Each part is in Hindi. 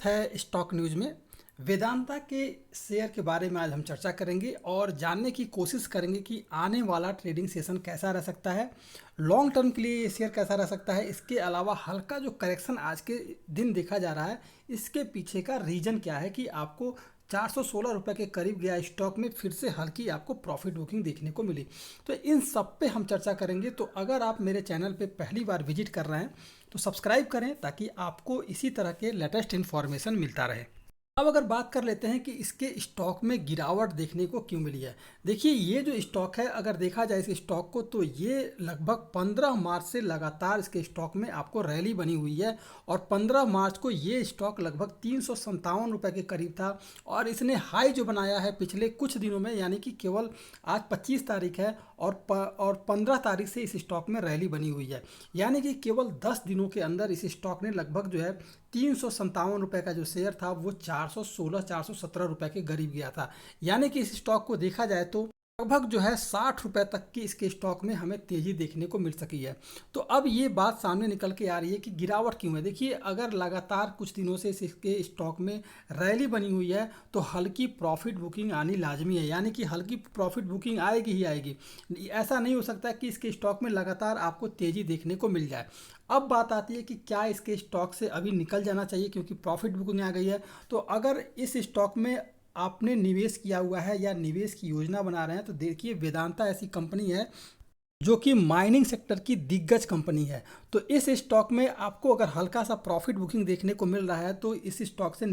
है स्टॉक न्यूज़ में। वेदांता के शेयर के बारे में आज हम चर्चा करेंगे और जानने की कोशिश करेंगे कि आने वाला ट्रेडिंग सेशन कैसा रह सकता है, लॉन्ग टर्म के लिए ये शेयर कैसा रह सकता है। इसके अलावा हल्का जो करेक्शन आज के दिन देखा जा रहा है, इसके पीछे का रीज़न क्या है कि आपको 416 रुपये के करीब गया स्टॉक में फिर से हल्की आपको प्रॉफिट बुकिंग देखने को मिली। तो इन सब पे हम चर्चा करेंगे। तो अगर आप मेरे चैनल पे पहली बार विजिट कर रहे हैं तो सब्सक्राइब करें ताकि आपको इसी तरह के लेटेस्ट इन्फॉर्मेशन मिलता रहे। अब अगर बात कर लेते हैं कि इसके स्टॉक में गिरावट देखने को क्यों मिली है। देखिए, ये जो स्टॉक है, अगर देखा जाए इस स्टॉक को, तो ये लगभग 15 मार्च से लगातार इसके स्टॉक में आपको रैली बनी हुई है और 15 मार्च को ये स्टॉक लगभग 357 रुपये के करीब था और इसने हाई जो बनाया है पिछले कुछ दिनों में, यानी कि केवल आज 25 तारीख है और 15 तारीख से इस स्टॉक में रैली बनी हुई है। यानी कि केवल 10 दिनों के अंदर इस स्टॉक ने लगभग जो है 357 रुपये का जो शेयर था वो 417 रुपये के करीब गया था। यानी कि इस स्टॉक को देखा जाए तो लगभग जो है 60 रुपये तक की इसके स्टॉक में हमें तेज़ी देखने को मिल सकी है। तो अब ये बात सामने निकल के आ रही है कि गिरावट क्यों है। देखिए, अगर लगातार कुछ दिनों से इसके स्टॉक में रैली बनी हुई है तो हल्की प्रॉफिट बुकिंग आनी लाजमी है, यानी कि हल्की प्रॉफिट बुकिंग आएगी ही आएगी। ऐसा नहीं हो सकता कि इसके स्टॉक में लगातार आपको तेज़ी देखने को मिल जाए। अब बात आती है कि क्या इसके स्टॉक से अभी निकल जाना चाहिए क्योंकि प्रॉफिट बुकिंग आ गई है। तो अगर इस स्टॉक में आपने निवेश किया हुआ है या निवेश की योजना बना रहे हैं तो देखिए, वेदांता ऐसी कंपनी है जो कि माइनिंग सेक्टर की दिग्गज कंपनी है। तो इस स्टॉक में आपको अगर हल्का सा प्रॉफिट बुकिंग देखने को मिल रहा है तो इस स्टॉक से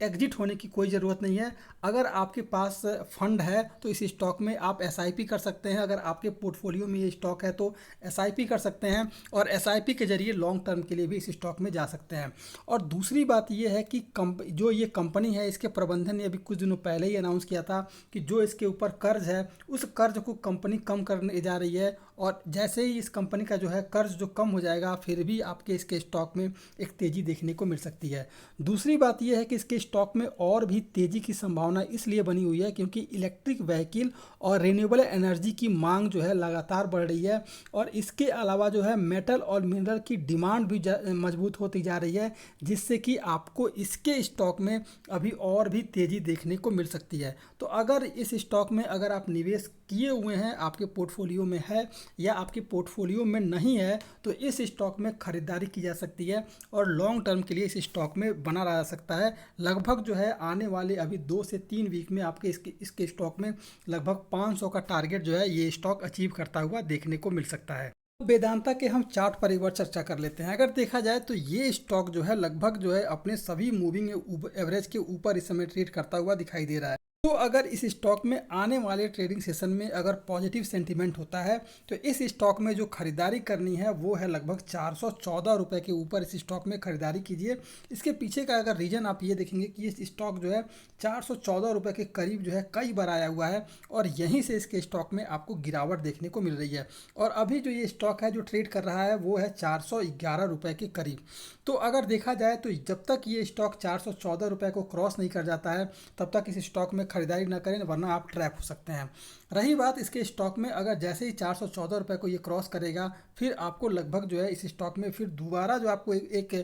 एग्जिट होने की कोई ज़रूरत नहीं है। अगर आपके पास फंड है तो इस स्टॉक में आप एसआईपी कर सकते हैं। अगर आपके पोर्टफोलियो में ये स्टॉक है तो एसआईपी कर सकते हैं और एसआईपी के जरिए लॉन्ग टर्म के लिए भी इस स्टॉक में जा सकते हैं। और दूसरी बात ये है कि जो ये कंपनी है, इसके प्रबंधन ने अभी कुछ दिनों पहले ही अनाउंस किया था कि जो इसके ऊपर कर्ज है उस कर्ज को कंपनी कम करने जा रही है और जैसे ही इस कंपनी का जो है कर्ज जो कम हो जाएगा फिर भी आपके इसके स्टॉक में एक तेज़ी देखने को मिल सकती है। दूसरी बात यह है कि इसके स्टॉक में और भी तेज़ी की संभावना इसलिए बनी हुई है क्योंकि इलेक्ट्रिक व्हीकल और रिन्यूएबल एनर्जी की मांग जो है लगातार बढ़ रही है और इसके अलावा जो है मेटल और मिनरल की डिमांड भी मजबूत होती जा रही है, जिससे कि आपको इसके स्टॉक में अभी और भी तेज़ी देखने को मिल सकती है। तो अगर इस स्टॉक में अगर आप निवेश किए हुए हैं, आपके पोर्टफोलियो में है या आपके पोर्टफोलियो में नहीं है, तो इस स्टॉक में खरीदारी की जा सकती है और लॉन्ग टर्म के लिए इस स्टॉक में बना रह सकता है। लगभग जो है आने वाले अभी 2 से 3 वीक में आपके इसके स्टॉक में लगभग 500 का टारगेट जो है ये स्टॉक अचीव करता हुआ देखने को मिल सकता है। वेदांता के हम चार्ट पर एक बार चर्चा कर लेते हैं। अगर देखा जाए तो ये स्टॉक जो है लगभग जो है अपने सभी मूविंग एवरेज के ऊपर इस समय ट्रेड करता हुआ दिखाई दे रहा है। तो अगर इस स्टॉक में आने वाले ट्रेडिंग सेशन में अगर पॉजिटिव सेंटीमेंट होता है तो इस स्टॉक में जो खरीदारी करनी है वो है लगभग 414 रुपये के ऊपर इस स्टॉक में खरीदारी कीजिए। इसके पीछे का अगर रीज़न आप ये देखेंगे कि ये स्टॉक जो है 414 रुपये के करीब जो है कई बार आया हुआ है और यहीं से इसके स्टॉक में आपको गिरावट देखने को मिल रही है और अभी जो ये स्टॉक है जो ट्रेड कर रहा है वो है 411 रुपये के करीब। तो अगर देखा जाए तो जब तक ये स्टॉक 414 रुपये को क्रॉस नहीं कर जाता है तब तक इस स्टॉक में खरीदारी ना करें, वरना आप ट्रैप हो सकते हैं। रही बात इसके स्टॉक में, अगर जैसे ही 414 रुपये को ये क्रॉस करेगा फिर आपको लगभग जो है इस स्टॉक में फिर दोबारा जो आपको एक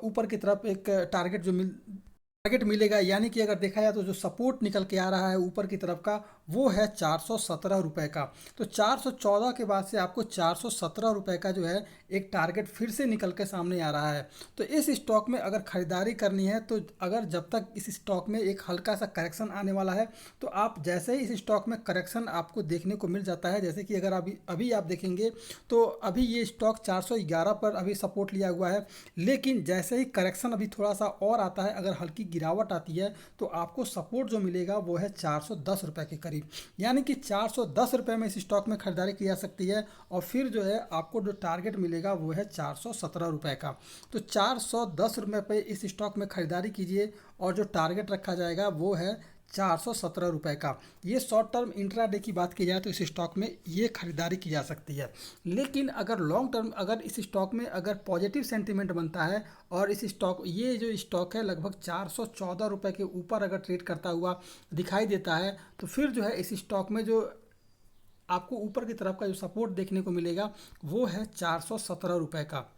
ऊपर की तरफ एक टारगेट मिलेगा। यानी कि अगर देखा जाए तो जो सपोर्ट निकल के आ रहा है ऊपर की तरफ का वो है 417 रुपये का। तो 414 के बाद से आपको 417 रुपये का जो है एक टारगेट फिर से निकल के सामने आ रहा है। तो इस स्टॉक में अगर ख़रीदारी करनी है तो अगर जब तक इस स्टॉक में एक हल्का सा करेक्शन आने वाला है तो आप जैसे ही इस स्टॉक में करेक्शन आपको देखने को मिल जाता है, जैसे कि अगर अभी आप देखेंगे तो अभी ये स्टॉक 411 पर अभी सपोर्ट लिया हुआ है, लेकिन जैसे ही करेक्शन अभी थोड़ा सा और आता है, अगर हल्की गिरावट आती है तो आपको सपोर्ट जो मिलेगा वो है 410 रुपये के करीब। यानी कि 410 रुपये में इस स्टॉक में खरीदारी की जा सकती है और फिर जो है आपको जो टारगेट मिलेगा वो है 417 रुपये का। तो 410 रुपये पे इस स्टॉक में खरीदारी कीजिए और जो टारगेट रखा जाएगा वो है 417 रुपये का। ये शॉर्ट टर्म इंट्राडे की बात की जाए तो इस स्टॉक में ये खरीदारी की जा सकती है। लेकिन अगर लॉन्ग टर्म अगर इस स्टॉक में अगर पॉजिटिव सेंटीमेंट बनता है और इस स्टॉक ये जो स्टॉक है लगभग 414 रुपये के ऊपर अगर ट्रेड करता हुआ दिखाई देता है तो फिर जो है इस स्टॉक में जो आपको ऊपर की तरफ का जो सपोर्ट देखने को मिलेगा वो है 417 रुपये का।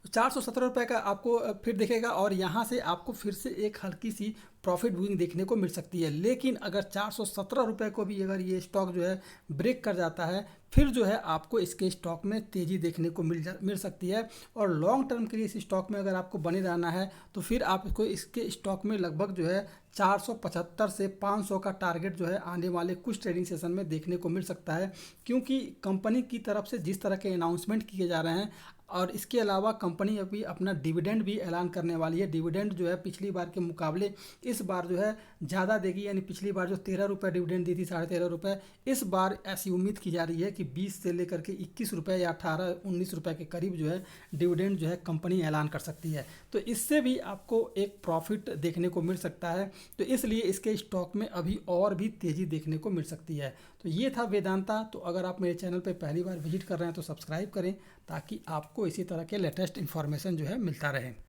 तो 417 रुपये का आपको फिर दिखेगा और यहाँ से आपको फिर से एक हल्की सी प्रॉफिट बुकिंग देखने को मिल सकती है। लेकिन अगर 417 रुपये को भी अगर ये स्टॉक जो है ब्रेक कर जाता है, फिर जो है आपको इसके स्टॉक में तेज़ी देखने को मिल सकती है। और लॉन्ग टर्म के लिए इस स्टॉक में अगर आपको बने रहना है तो फिर आपको इसके स्टॉक में लगभग जो है 475 से 500 का टारगेट जो है आने वाले कुछ ट्रेडिंग सेशन में देखने को मिल सकता है, क्योंकि कंपनी की तरफ से जिस तरह के अनाउंसमेंट किए जा रहे हैं और इसके अलावा कंपनी अभी अपना डिविडेंड भी ऐलान करने वाली है। डिविडेंड जो है पिछली बार के मुकाबले इस बार जो है ज़्यादा देगी, यानी पिछली बार जो 13 रुपये डिविडेंड दी थी, 13.5 रुपये, इस बार ऐसी उम्मीद की जा रही है कि 20 से लेकर के 21 रुपये या 18-19 रुपये के करीब जो है डिविडेंड जो है कंपनी ऐलान कर सकती है। तो इससे भी आपको एक प्रॉफिट देखने को मिल सकता है। तो इसलिए इसके स्टॉक में अभी और भी तेज़ी देखने को मिल सकती है। तो ये था वेदांता। तो अगर आप मेरे चैनल पर पहली बार विजिट कर रहे हैं तो सब्सक्राइब करें, ताकि आपको इसी तरह के लेटेस्ट इन्फॉर्मेशन जो है मिलता रहे।